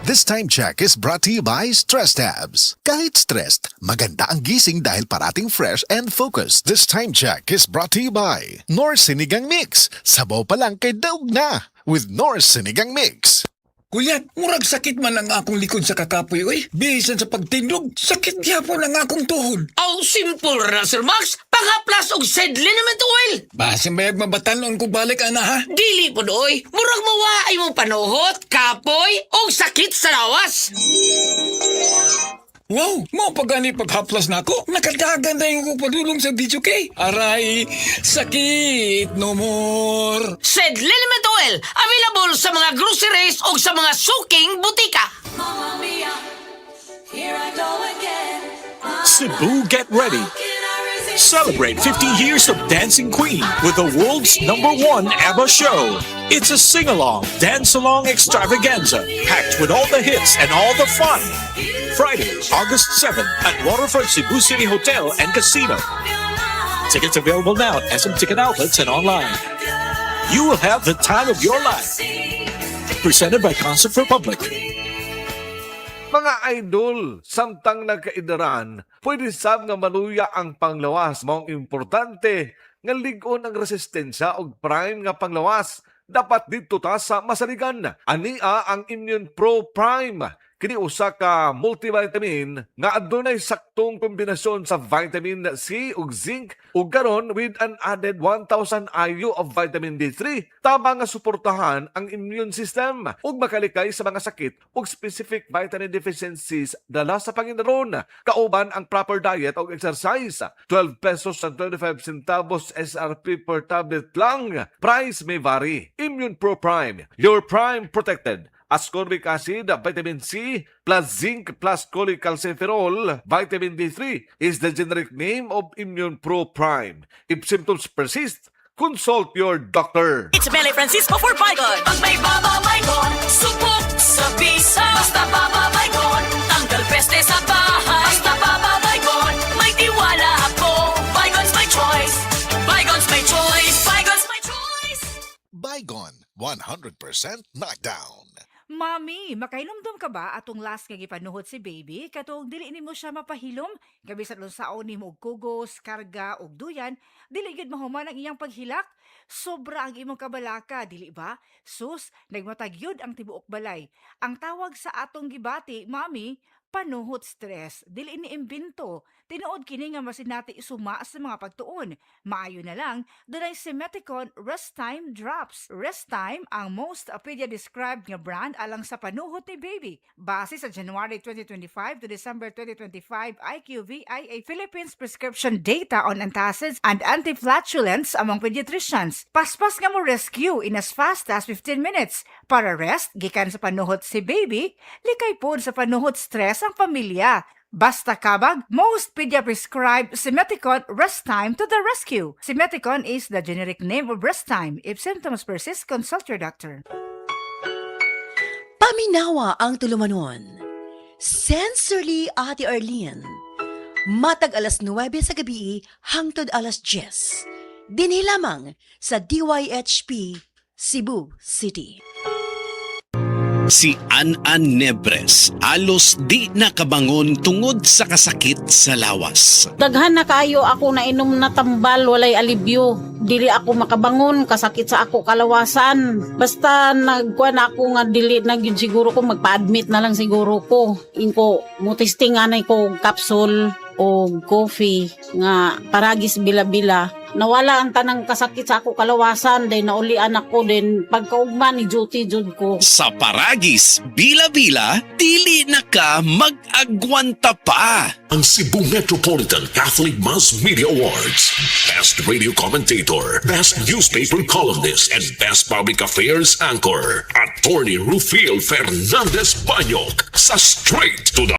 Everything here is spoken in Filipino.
This time check is brought to you by Stress Tabs. Kahit stressed, maganda ang gising dahil parating fresh and focused. This time check is brought to you by North Sinigang Mix. Sabaw pa lang kay daog na with North Sinigang Mix. Kuya, murag sakit man ang akong likod sa kakapoy, oy. Bisan sa pagtindog, sakit gyapon ang akong tuhod. Ang simple ra, Sir Max. Pangaplas og sedli naman to oil. Basin bayag mabatanon kung balik, ana, ha? Dili po doy. Murag mawaay mong panuhot, kapoy, o sakit sa lawas. Wow, mo pagani paghaplas na ako. Nakadagan na yung padulong sa video kay. Aray, sakit, no more. Sedli naman to oil. Available sa mga groceries o sa mga suking butika. Mamma mia, here I go again. Cebu, get ready. Celebrate 50 years of Dancing Queen with the world's #1 ABBA show. It's a sing-along, dance-along extravaganza packed with all the hits and all the fun. Friday, August 7 at Waterfront Cebu City Hotel and Casino. Tickets available now at SM Ticket Outlets and online. You will have the time of your life. Presented by Concert Republic. Mga idol, samtang nagkaidaran, pwede sab nga maluya ang panglawas. Maong importante nga ligon ang resistensya og prime nga panglawas. Dapat dito ta sa masaligan. Ania ang Immune Pro Prime. Kini usa ka multivitamin nga adunay saktong kombinasyon sa vitamin C ug zinc ug karon with an added 1,000 IU of vitamin D3 tama nga suportahan ang immune system ug makalikay sa mga sakit ug specific vitamin deficiencies dala sa Panginoon. Kauban ang proper diet ug exercise. 12 pesos and 25 centavos SRP per tablet lang. Price may vary. Immune Pro Prime, your prime protected. Ascorbic acid, vitamin C, plus zinc, plus cholecalciferol, vitamin D3 is the generic name of Immune Pro Prime. If symptoms persist, consult your doctor. It's Mele Francisco for Bygone. Pag may Baba Baygon, subok sa bisa. Basta Baba Baygon, tanggal peste sa bahay. Basta Baba Baygon, may tiwala ako. Bygone's my choice. Bygone's my choice. Bygone's my choice. Bygone, 100% knockdown. Mami, makailumdum ka ba atong last nga gipanuhot si baby katong dili nimo siya mapahilom gabi sa lunsaon nimo og kugos, karga og duyan, dili gid mahuman ang iyang paghilak. Sobra ang imong kabalaka, dili ba? Sus, nagmatagyod ang tibuok balay. Ang tawag sa atong gibati, mami, panuhot stress. Dili ni imbento. Tinuod kini nga masinati isuma sa mga pagtuon. Maayo na lang, dunay Simeticon Rest Time Drops. Rest Time ang most pedia-described nga brand alang sa panuhot ni baby. Base sa January 2025 to December 2025 IQVIA Philippines prescription data on antacids and anti-flatulence among pediatricians. Paspas nga mo rescue in as fast as 15 minutes. Para rest, gikan sa panuhot si baby, likay pod sa panuhot stress ang pamilya. Basta kabag, most pedia-prescribed Simeticon Rest Time to the rescue. Simeticon is the generic name of Rest Time. If symptoms persist, consult your doctor. Paminawa ang tulumanon. Sensorily, Ate Arlene. Matag alas 9 sa gabi hangtod alas 10. Dinhi lamang sa DYHP Cebu City. Si An-An Nebres alos di nakabangon tungod sa kasakit sa lawas. Daghan na kaayo ako na inom na tambal, walay alibyo. Dili ako makabangon, kasakit sa ako kalawasan. Basta nagkuan ako nga dili na gyud siguro ko magpa-admit na lang siguro ko. Inko mutisting anay ko capsule o coffee nga paragis bila-bila. Nawala ang tanang kasakit sa ako kalawasan, then naulian ako, then pagkaugma ni duty jud ko. Sa paragis, bila-bila, dili na ka mag-agwanta pa. Ang Cebu Metropolitan Catholic Mass Media Awards. Best Radio Commentator, Best Newspaper Columnist, and Best Public Affairs Anchor. Attorney Rufil Fernandez Banyok sa Straight to the